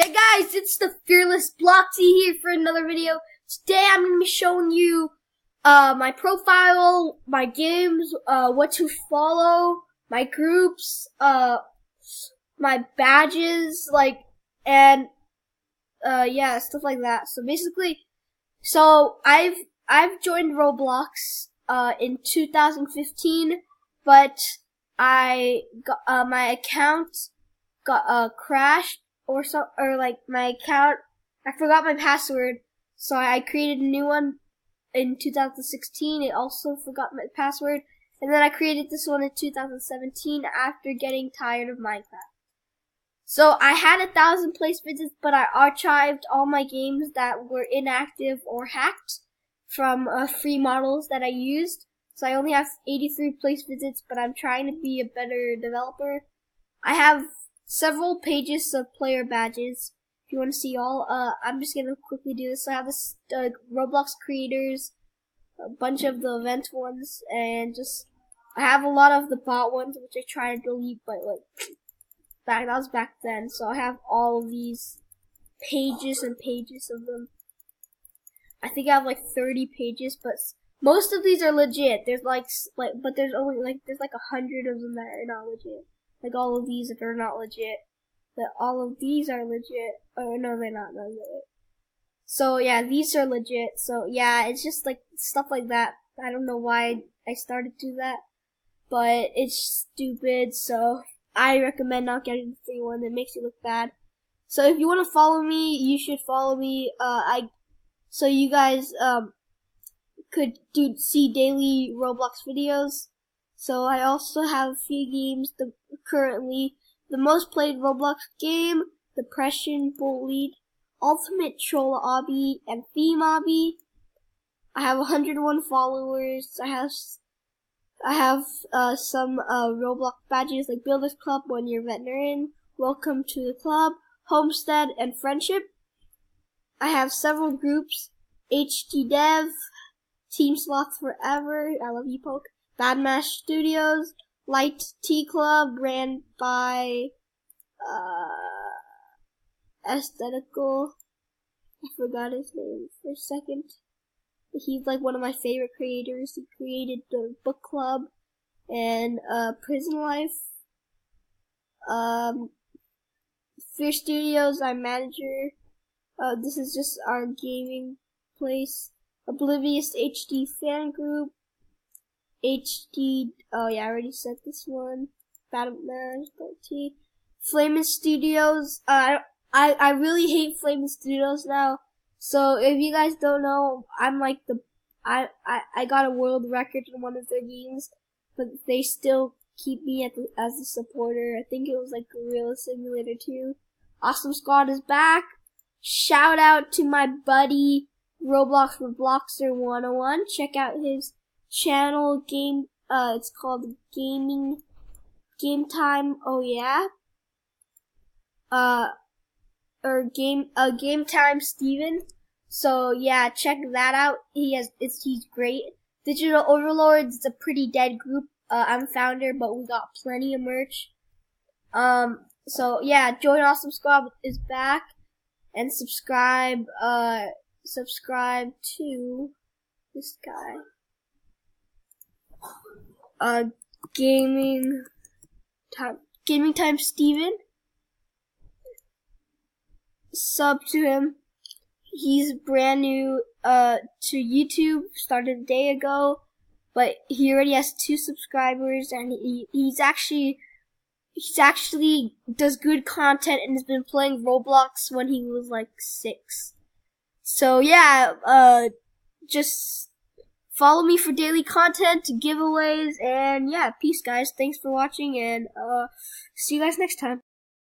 Hey guys, it's the Fearless Bloxy here for another video. Today I'm going to be showing you my profile, my games, what to follow, my groups, my badges, and yeah, stuff like that. So basically, I've joined Roblox in 2015, but I got my account got crashed. Or my account, I forgot my password, so I created a new one in 2016. It also forgot my password, and then I created this one in 2017 after getting tired of Minecraft. So I had 1,000 place visits, but I archived all my games that were inactive or hacked from free models that I used. So I only have 83 place visits, but I'm trying to be a better developer. I have several pages of player badges. If you want to see all, I'm just gonna quickly do this. So I have this Roblox creators, a bunch of the event ones, and I have a lot of the bot ones, which I try to delete, but that was back then. So I have all of these pages and pages of them. I think I have 30 pages, but most of these are legit. There's but there's only there's 100 of them that are not legit. All of these that are not legit. But all of these are legit. Oh, no, they're not legit. So, yeah, these are legit. So, yeah, it's just, stuff like that. I don't know why I started to do that. But it's stupid, so I recommend not getting the free one. It makes you look bad. So, if you want to follow me, you should follow me. So you guys, could see daily Roblox videos. So I also have a few games. Currently, the most played Roblox game, Depression Bullied, Ultimate Troll Obby, and Theme Obby. I have 101 followers. I have some Roblox badges like Builders Club, 1 year veteran, Welcome to the Club, Homestead, and Friendship. I have several groups: HD Dev, Team Sloth Forever, I love you, Poke, Bad Mash Studios, Light Tea Club, ran by Aesthetical. I forgot his name for a second. He's one of my favorite creators. He created the book club and Prison Life. Fear Studios, I'm manager. This is just our gaming place. Oblivious HD fan group. HD, oh yeah, I already said this one. Batman, Flamin' Studios. I really hate Flamin' Studios now. So if you guys don't know, I'm I got a world record in one of their games, but they still keep me as a supporter. I think it was Gorilla Simulator 2. Awesome Squad is back. Shout out to my buddy Roblox for Bloxer 101. Check out his channel it's called Game Time. Oh yeah. Or Game Time Steven. So yeah, check that out. He's great. Digital Overlords is a pretty dead group. I'm founder, but we got plenty of merch. So yeah, Join Awesome Squad is back, and subscribe to this guy. Gaming Time Steven. Sub to him. He's brand new to YouTube, started a day ago, but he already has 2 subscribers, and he's actually does good content and has been playing Roblox when he was 6. So yeah, just follow me for daily content, giveaways, and yeah, peace guys. Thanks for watching, and see you guys next time.